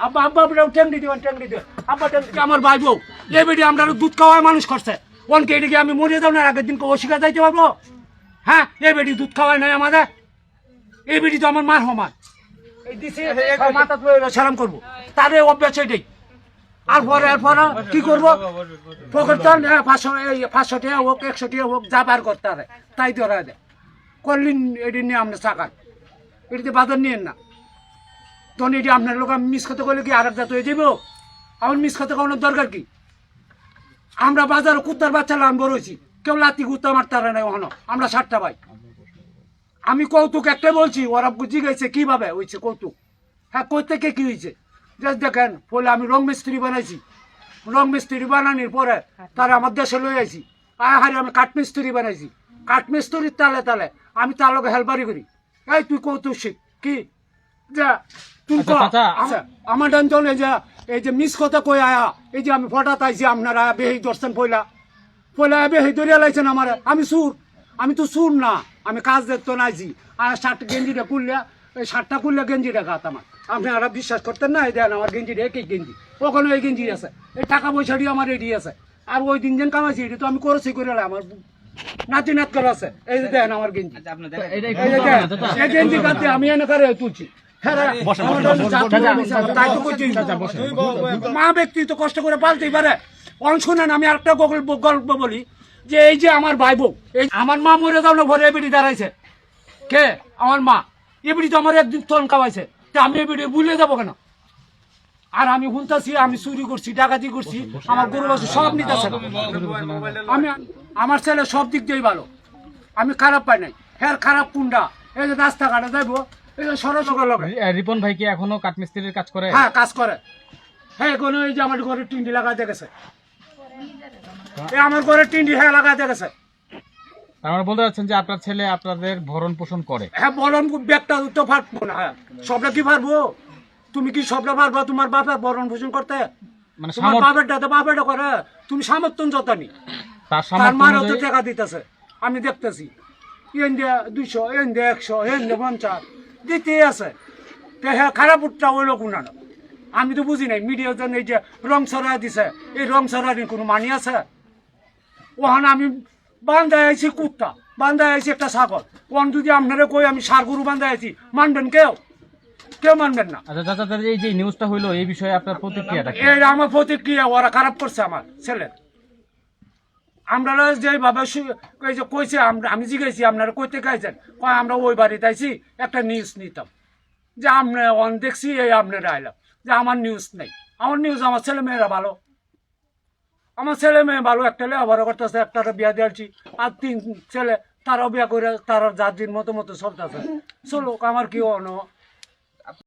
আব্বা আব্বা টেংরি দিবেন আব্বা টেংরি আমার ভাই বউ এই বেটি আমরা দুধ খাওয়ায় মানুষ করছে অনকে এদিকে আমি মরিয়ে যাও না আগের দিন অস্বীকার যাইতে পারবো হ্যাঁ এই বেটি দুধ খাওয়ায় নাই আমাদের এই বেটি তো আমার মার সমান এই দিছে মাথা সালাম করবো তার অভ্যাস এটাই আর পরে কি করবো পকেটন 500 টাকা হোক 100 টাকা হোক যা বার করতে হবে তাই ধরা দেয় করলেন এটি নিয়ে আপনার চাকান এটিতে বাজার নিয়েন না তখন এটি আপনার লোক আমি মিস করতে করলে কি আর এক জাত হয়ে যাবো আমার মিস করতে কোনো দরকার কি আমরা বাজারে কুত্তার বাচ্চা লান বড় হয়েছি কেউ লাতি কুত্তা মারতে পারে না ওখানে আমরা 7টা ভাই আমি কৌতুক একটা বলছি ওরা বুঝি গেছে কিভাবে হয়েছে কৌতুক হ্যাঁ কই থেকে কি হয়েছে দেখেন বলে আমি রং মিস্ত্রি বানাইছি রং মিস্ত্রি বানানোর পরে তারা আমার দেশে লই আইছি হারে আমি কাঠমিস্ত্রি বানাইছি কাঠমিস্ত্রির তালে তালে আমি তার লোক হেল্পারি করি এই তুই কৌতুক শিখ কি যা তুই আমার ডান এই যে মিস কথা কই আয়া এই যে আমি ফটাত আইছি আপনারা বেহি দর্শন পয়লা বেহি ধরিয়া লাইছেন আমার আমি তো সুর না আমি কাজ দেখতো নাইছি আর 60 গেঞ্জিটা খুললে এই 60টা খুললে গেঞ্জিটা গাত আমার আপনারা বিশ্বাস করতেন না এই দেন আমার গেঞ্জিটা একই গেঞ্জি ওখানে এই গেঞ্জি আছে এই টাকা পয়সাটি আমার এটি আছে আর ওই দিন যেন কামাইছি এটি তো আমি করেছি করে আমার নাতি নাত করে আছে এই যে দেন আমার গেঞ্জি এই গেঞ্জি কাটতে আমি এনে করে তুলছি মা ব্যক্তি তো কষ্ট করে পালতেই পারে অনেক শোনেন আমি আরেকটা গল্প বলি যে এই যে আমার ভাই বউ এই আমার মা মরে যাও না ঘরে এবিডি দাঁড়াইছে কে আমার মা এবিডি তো আমার একদিন তন খাওয়াইছে তা আমি এবিডি ভুলে যাবো কেন আর আমি শুনতেছি আমি চুরি করছি ডাকাতি করছি আমার গরু বাছুর সব নিতেছে আমি আমার ছেলে সব দিক দিয়েই ভালো আমি খারাপ পাই নাই হ্যাঁ খারাপ কুন্ডা এই যে রাস্তাঘাটে যাইবো এই যে রিপন ভাই কি এখনো কাঠমিস্ত্রির কাজ করে? হ্যাঁ কাজ করে হ্যাঁ কোনো এই যে আমার ঘরে টিন্ডি লাগাতে গেছে আমার ঘরে টিন্ডি হ্যাঁ লাগাতে গেছে আমরা বলতে চাচ্ছেন যে আপনার ছেলে আপনাদের ভরণ পোষণ করে? হ্যাঁ ভরণ ব্যাগটা তো পারবো না হ্যাঁ সবটা কি পারবো তুমি কি সবটা পারবা তোমার বাপের ভরণ পোষণ করতে মানে বাপেরটা করে তুমি সামর্থ্য যতনি তার মার অত টাকা দিতেছে আমি দেখতেছি এন দিয়ে 200 এন দিয়ে 100 এন দিয়ে 50 দিতে আছে হ্যাঁ খারাপ উঠটা হইলো কোনা আমি তো বুঝি নাই মিডিয়া যেন এই যে রং ছড়া দিছে এই রং ছড়ানি কোনো মানি আছে ওখানে আমি বান্ধায় আইছি কুত্তা বান্ধায় আইছি একটা ছাগল ওখান যদি আপনারা কই আমি সার গরু বান্ধায় আইছি মানবেন কেউ মানবেন না। আচ্ছা এই যে নিউজটা হইলো এই বিষয়ে আপনার প্রতিক্রিয়াটা কি? এই আমার প্রতিক্রিয়া ওরা খারাপ করছে আমার ছেলে আমরা যেভাবে কইছে আমি জিজ্ঞাসি আপনারা কইতে গাইছেন আমরা ওই বাড়িতে আইছি একটা নিউজ নিতাম যে আমরা অন দেখছি এই আপনারা আইলাম যে আমার নিউজ নেই আমার নিউজ আমার ছেলে মেয়েরা ভালো আমার ছেলে মেয়ে ভালো একটা লেখাপড়া করতেছে একটা বিয়া দিয়েছি আর 3 ছেলে তারাও বিয়া করে তারা যার দিন মতো চলতেছে চলো আমার কি অন